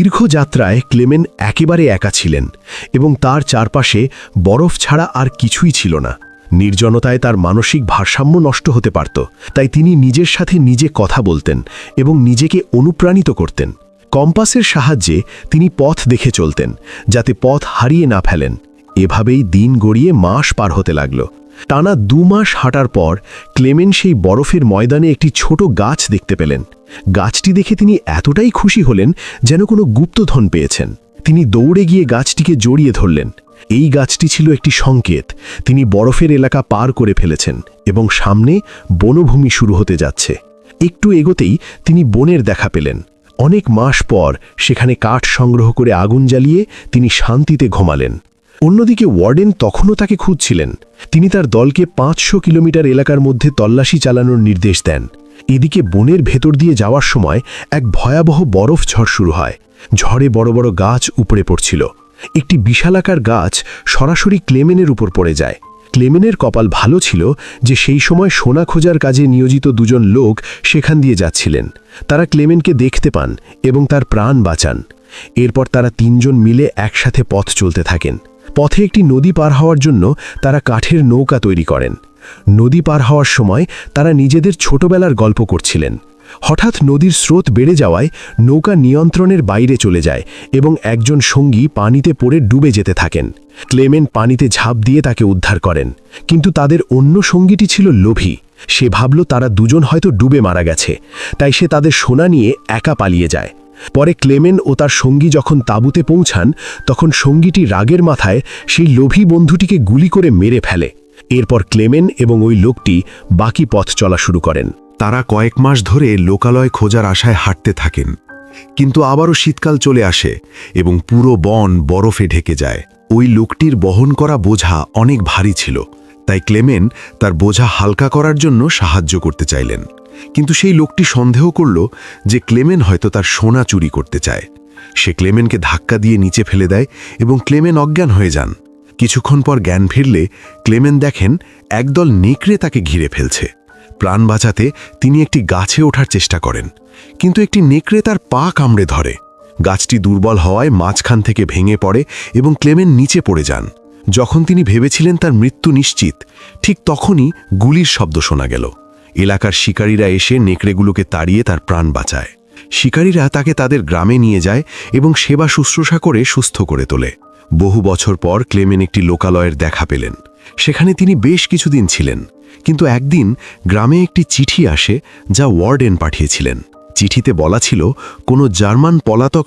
দীর্ঘ যাত্রায় ক্লেমেন একেবারে একা ছিলেন এবং তার চারপাশে বরফ ছাড়া আর কিছুই ছিল না। নির্জনতায় তার মানসিক ভারসাম্য নষ্ট হতে পারত, তাই তিনি নিজের সাথে নিজে কথা বলতেন এবং নিজেকে অনুপ্রাণিত করতেন। কম্পাসের সাহায্যে তিনি পথ দেখে চলতেন, যাতে পথ হারিয়ে না ফেলেন। এভাবেই দিন গড়িয়ে মাস পার হতে লাগল। টানা 2 মাস হাঁটার পর ক্লেমেন সেই বরফের ময়দানে একটি ছোট গাছ দেখতে পেলেন। গাছটি দেখে তিনি এতটাই খুশি হলেন যেন কোনো গুপ্তধন পেয়েছেন। তিনি দৌড়ে গিয়ে গাছটিকে জড়িয়ে ধরলেন। এই গাছটি ছিল একটি সংকেত, তিনি বরফের এলাকা পার করে ফেলেছেন এবং সামনে বনভূমি শুরু হতে যাচ্ছে। একটু এগোতেই তিনি বনের দেখা পেলেন। অনেক মাস পর সেখানে কাঠ সংগ্রহ করে আগুন জ্বালিয়ে তিনি শান্তিতে ঘুমালেন। অন্যদিকে ওয়ার্ডেন তখনও তাকে খুঁজছিলেন। তিনি তার দলকে 500 কিলোমিটার এলাকার মধ্যে তল্লাশি চালানোর নির্দেশ দেন। এদিকে বনের ভেতর দিয়ে যাওয়ার সময় এক ভয়াবহ বরফ ঝড় শুরু হয়। ঝড়ে বড় বড় গাছ উপড়ে পড়ছিল। একটি বিশালাকার গাছ সরাসরি ক্লেমেনের উপর পড়ে যায়। ক্লেমেনের কপাল ভালো ছিল যে সেই সময় সোনা খোঁজার কাজে নিয়োজিত 2জন লোক সেখান দিয়ে যাচ্ছিলেন। তারা ক্লেমেনকে দেখতে পান এবং তার প্রাণ বাঁচান। এরপর তারা 3 জন মিলে একসাথে পথ চলতে থাকেন। পথে একটি নদী পার হওয়ার জন্য তারা কাঠের নৌকা তৈরি করেন। নদী পার হওয়ার সময় তারা নিজেদের ছোটবেলার গল্প করছিলেন। হঠাৎ নদীর স্রোত বেড়ে যাওয়ায় নৌকা নিয়ন্ত্রণের বাইরে চলে যায় এবং একজন সঙ্গী পানিতে পড়ে ডুবে যেতে থাকেন। ক্লেমেন পানিতে ঝাঁপ দিয়ে তাকে উদ্ধার করেন, কিন্তু তাদের অন্য সঙ্গীটি ছিল লোভী। সে ভাবল তারা 2জন হয়তো ডুবে মারা গেছে, তাই সে তাদের সোনা নিয়ে একা পালিয়ে যায়। পরে ক্লেমেন ও তার সঙ্গী যখন তাঁবুতে পৌঁছান, তখন সঙ্গীটি রাগের মাথায় সেই লোভী বন্ধুটিকে গুলি করে মেরে ফেলে। এরপর ক্লেমেন এবং ওই লোকটি বাকি পথ চলা শুরু করেন। তারা কয়েক মাস ধরে লোকালয় খোঁজার আশায় হাঁটতে থাকেন, কিন্তু আবারও শীতকাল চলে আসে এবং পুরো বন বরফে ঢেকে যায়। ওই লোকটির বহন করা বোঝা অনেক ভারী ছিল, তাই ক্লেমেন তার বোঝা হালকা করার জন্য সাহায্য করতে চাইলেন। কিন্তু সেই লোকটি সন্দেহ করল যে ক্লেমেন হয়তো তার সোনা চুরি করতে চায়। সে ক্লেমেনকে ধাক্কা দিয়ে নিচে ফেলে দেয় এবং ক্লেমেন অজ্ঞান হয়ে যান। কিছুক্ষণ পর জ্ঞান ফিরলে ক্লেমেন দেখেন একদল নেকড়ে তাকে ঘিরে ফেলছে। প্রাণ বাঁচাতে তিনি একটি গাছে ওঠার চেষ্টা করেন, কিন্তু একটি নেকড়ে তার পা কামড়ে ধরে। গাছটি দুর্বল হওয়ায় মাঝখান থেকে ভেঙে পড়ে এবং ক্লেমেন নিচে পড়ে যান। যখন তিনি ভেবেছিলেন তার মৃত্যু নিশ্চিত, ঠিক তখনই গুলির শব্দ শোনা গেল। এলাকার শিকারীরা এসে নেকড়েগুলোকে তাড়িয়ে তার প্রাণ বাঁচায়। শিকারীরা তাকে তাদের গ্রামে নিয়ে যায় এবং সেবা শুশ্রূষা করে সুস্থ করে তোলে। বহু বছর পর ক্লেমেন একটি লোকালয়ের দেখা পেলেন। সেখানে তিনি বেশ কিছুদিন ছিলেন, কিন্তু একদিন গ্রামে একটি চিঠি আসে যা ওয়ার্ডেন পাঠিয়েছিলেন। চিঠিতে বলা ছিল কোনো জার্মান পলাতক